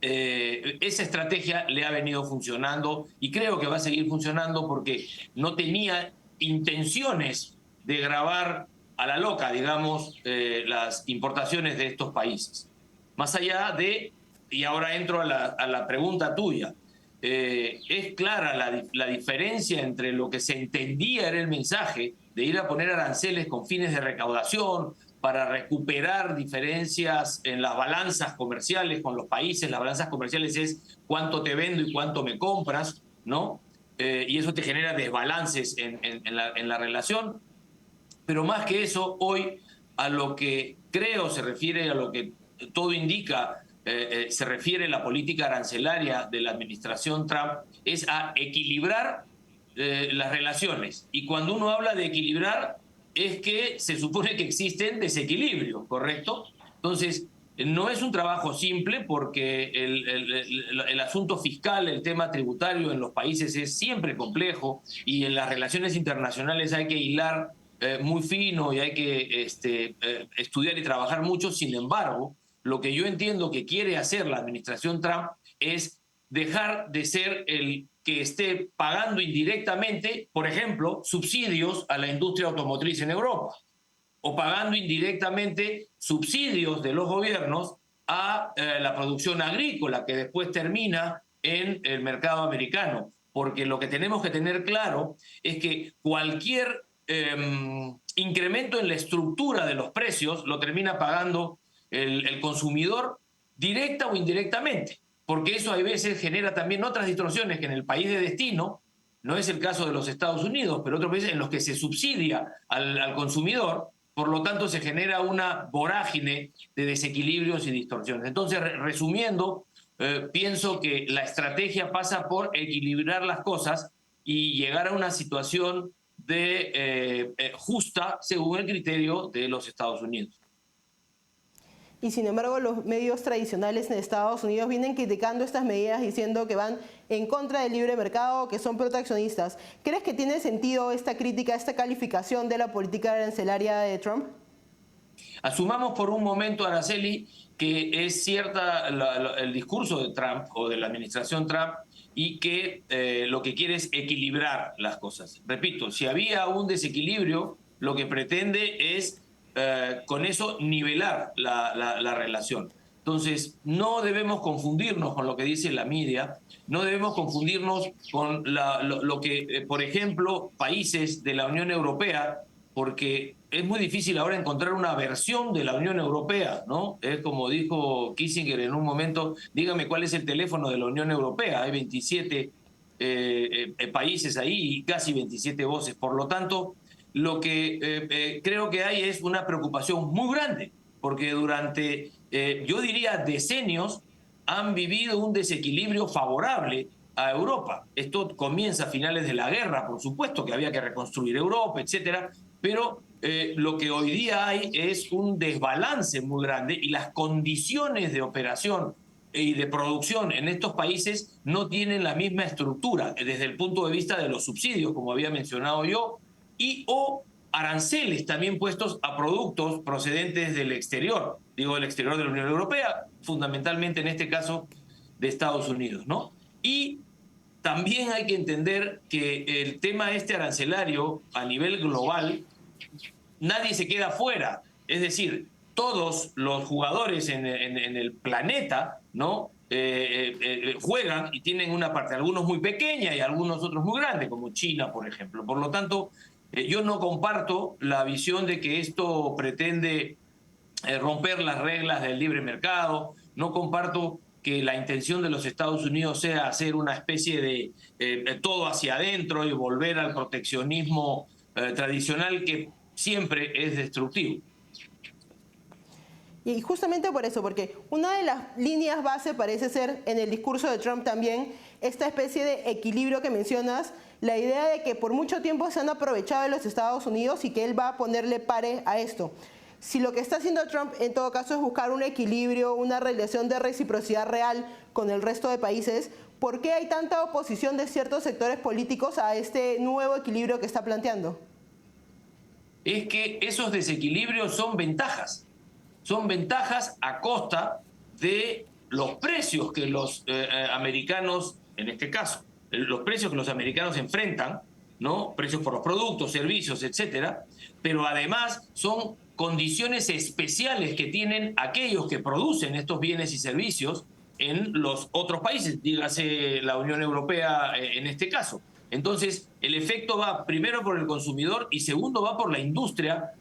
Speaker 5: esa estrategia le ha venido funcionando y creo que va a seguir funcionando porque no tenía intenciones de gravar a la loca, digamos, las importaciones de estos países. Más allá de, y ahora entro a la pregunta tuya, es clara la diferencia entre lo que se entendía era el mensaje de ir a poner aranceles con fines de recaudación para recuperar diferencias en las balanzas comerciales con los países. Las balanzas comerciales es cuánto te vendo y cuánto me compras, ¿no? y eso te genera desbalances en la relación. Pero más que eso, hoy a lo que creo se refiere, a lo que todo indica, se refiere la política arancelaria de la administración Trump, es a equilibrar las relaciones. Y cuando uno habla de equilibrar, es que se supone que existen desequilibrios, ¿correcto? Entonces, no es un trabajo simple porque el asunto fiscal, el tema tributario en los países es siempre complejo y en las relaciones internacionales hay que hilar muy fino y hay que estudiar y trabajar mucho. Sin embargo, lo que yo entiendo que quiere hacer la administración Trump es dejar de ser el que esté pagando indirectamente, por ejemplo, subsidios a la industria automotriz en Europa, o pagando indirectamente subsidios de los gobiernos a la producción agrícola, que después termina en el mercado americano. Porque lo que tenemos que tener claro es que cualquier incremento en la estructura de los precios lo termina pagando el consumidor directa o indirectamente, porque eso a veces genera también otras distorsiones que en el país de destino, no es el caso de los Estados Unidos, pero otros países en los que se subsidia al consumidor, por lo tanto se genera una vorágine de desequilibrios y distorsiones. Entonces, resumiendo, pienso que la estrategia pasa por equilibrar las cosas y llegar a una situación justa según el criterio de los Estados Unidos.
Speaker 1: Y sin embargo, los medios tradicionales en Estados Unidos vienen criticando estas medidas diciendo que van en contra del libre mercado, que son proteccionistas. ¿Crees que tiene sentido esta crítica, esta calificación de la política arancelaria de Trump?
Speaker 5: Asumamos por un momento, Araceli, que es cierta el discurso de Trump o de la administración Trump y que lo que quiere es equilibrar las cosas. Repito, si había un desequilibrio, lo que pretende es con eso nivelar la relación. Entonces, no debemos confundirnos con lo que dice la media, no debemos confundirnos con lo que, por ejemplo, países de la Unión Europea, porque es muy difícil ahora encontrar una versión de la Unión Europea, ¿no? Es como dijo Kissinger en un momento, dígame cuál es el teléfono de la Unión Europea, hay 27 países ahí y casi 27 voces. Por lo tanto, lo que creo que hay es una preocupación muy grande, porque durante, yo diría, decenios han vivido un desequilibrio favorable a Europa. Esto comienza a finales de la guerra, por supuesto que había que reconstruir Europa, etcétera, pero lo que hoy día hay es un desbalance muy grande y las condiciones de operación y de producción en estos países no tienen la misma estructura desde el punto de vista de los subsidios, como había mencionado yo, o aranceles también puestos a productos procedentes del exterior, digo del exterior de la Unión Europea, fundamentalmente en este caso de Estados Unidos, ¿no? Y también hay que entender que el tema arancelario a nivel global, nadie se queda fuera, es decir, todos los jugadores en el planeta, ¿no? Juegan y tienen una parte, algunos muy pequeña y algunos otros muy grandes, como China, por ejemplo. Por lo tanto, yo no comparto la visión de que esto pretende romper las reglas del libre mercado, no comparto que la intención de los Estados Unidos sea hacer una especie de todo hacia adentro y volver al proteccionismo tradicional que siempre es destructivo.
Speaker 1: Y justamente por eso, porque una de las líneas base parece ser en el discurso de Trump también esta especie de equilibrio que mencionas, la idea de que por mucho tiempo se han aprovechado de los Estados Unidos y que él va a ponerle pare a esto. Si lo que está haciendo Trump en todo caso es buscar un equilibrio, una relación de reciprocidad real con el resto de países, ¿por qué hay tanta oposición de ciertos sectores políticos a este nuevo equilibrio que está planteando?
Speaker 5: Es que esos desequilibrios son ventajas a costa de los precios que los americanos, en este caso, los precios que los americanos enfrentan, ¿no? Precios por los productos, servicios, etcétera, pero además son condiciones especiales que tienen aquellos que producen estos bienes y servicios en los otros países, dígase la Unión Europea en este caso. Entonces, el efecto va primero por el consumidor y segundo va por la industria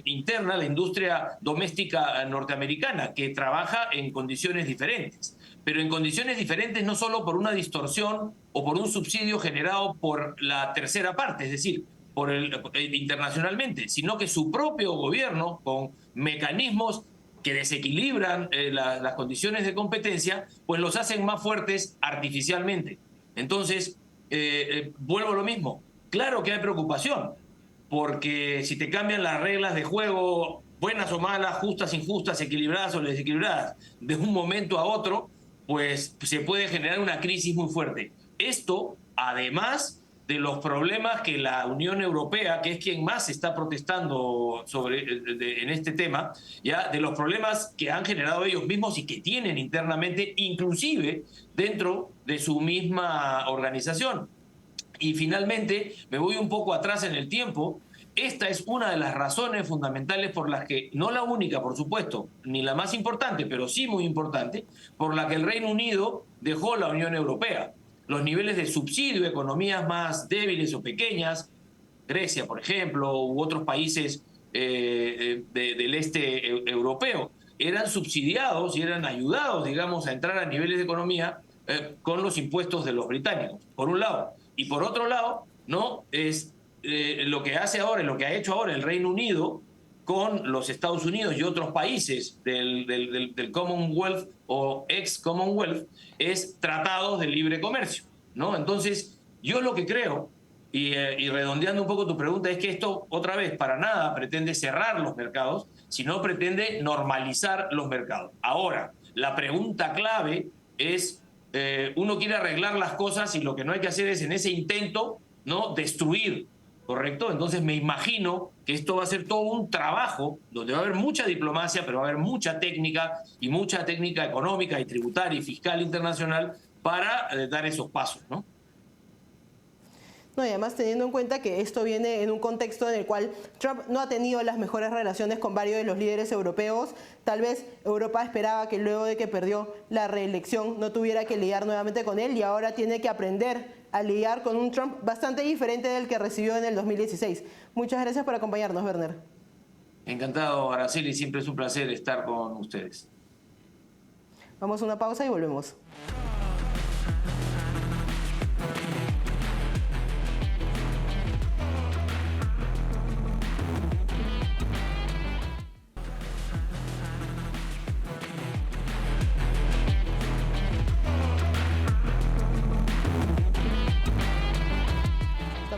Speaker 5: interna, la industria doméstica norteamericana, que trabaja en condiciones diferentes. pero en condiciones diferentes, no solo por una distorsión o por un subsidio generado por la tercera parte, es decir, internacionalmente, sino que su propio gobierno, con mecanismos que desequilibran las condiciones de competencia, pues los hacen más fuertes artificialmente. Entonces, vuelvo a lo mismo. Claro que hay preocupación, porque si te cambian las reglas de juego, buenas o malas, justas, injustas, equilibradas o desequilibradas, de un momento a otro, pues se puede generar una crisis muy fuerte. Esto, además de los problemas que la Unión Europea, que es quien más está protestando en este tema, ya de los problemas que han generado ellos mismos y que tienen internamente, inclusive dentro de su misma organización. Y finalmente, me voy un poco atrás en el tiempo. Esta es una de las razones fundamentales por las que, no la única, por supuesto, ni la más importante, pero sí muy importante, por la que el Reino Unido dejó la Unión Europea. Los niveles de subsidio a economías más débiles o pequeñas, Grecia, por ejemplo, u otros países del este europeo, eran subsidiados y eran ayudados, digamos, a entrar a niveles de economía con los impuestos de los británicos, por un lado. Y por otro lado, ¿no? Es lo que hace ahora, lo que ha hecho ahora el Reino Unido con los Estados Unidos y otros países del Commonwealth o ex-Commonwealth, es tratados de libre comercio, ¿no? Entonces, yo lo que creo, y redondeando un poco tu pregunta, es que esto, otra vez, para nada pretende cerrar los mercados, sino pretende normalizar los mercados. Ahora, la pregunta clave es, uno quiere arreglar las cosas y lo que no hay que hacer es, en ese intento, ¿no?, destruir, ¿correcto? Entonces me imagino que esto va a ser todo un trabajo donde va a haber mucha diplomacia, pero va a haber mucha técnica y mucha técnica económica y tributaria y fiscal internacional para dar esos pasos, ¿no?
Speaker 1: No, y además teniendo en cuenta que esto viene en un contexto en el cual Trump no ha tenido las mejores relaciones con varios de los líderes europeos. Tal vez Europa esperaba que luego de que perdió la reelección no tuviera que lidiar nuevamente con él, y ahora tiene que aprender a lidiar con un Trump bastante diferente del que recibió en el 2016. Muchas gracias por acompañarnos, Werner.
Speaker 5: Encantado, Araceli, siempre es un placer estar con ustedes.
Speaker 1: Vamos a una pausa y volvemos.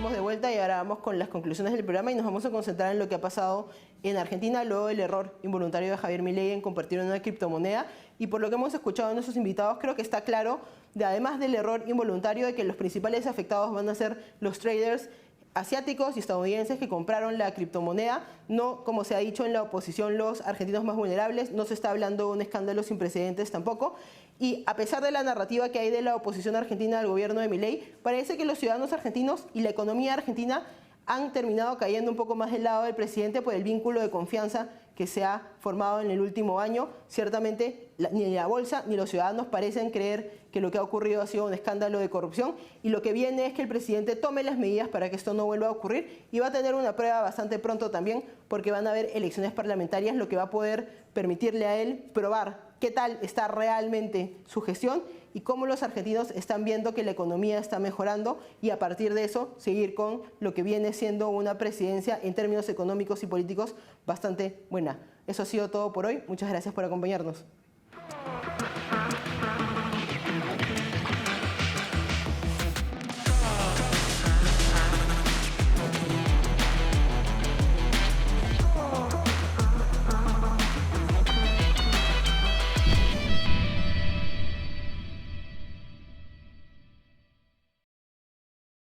Speaker 1: De vuelta, y ahora vamos con las conclusiones del programa y nos vamos a concentrar en lo que ha pasado en Argentina luego del error involuntario de Javier Milei en compartir una criptomoneda. Y por lo que hemos escuchado de nuestros invitados, creo que está claro, además del error involuntario, de que los principales afectados van a ser los traders asiáticos y estadounidenses que compraron la criptomoneda, no, como se ha dicho en la oposición, los argentinos más vulnerables. No se está hablando de un escándalo sin precedentes tampoco. Y a pesar de la narrativa que hay de la oposición argentina al gobierno de Milei, parece que los ciudadanos argentinos y la economía argentina han terminado cayendo un poco más del lado del presidente por el vínculo de confianza que se ha formado en el último año. Ciertamente, ni la bolsa ni los ciudadanos parecen creer que lo que ha ocurrido ha sido un escándalo de corrupción, y lo que viene es que el presidente tome las medidas para que esto no vuelva a ocurrir, y va a tener una prueba bastante pronto también, porque van a haber elecciones parlamentarias, lo que va a poder permitirle a él probar qué tal está realmente su gestión y cómo los argentinos están viendo que la economía está mejorando, y a partir de eso seguir con lo que viene siendo una presidencia en términos económicos y políticos bastante buena. Eso ha sido todo por hoy. Muchas gracias por acompañarnos.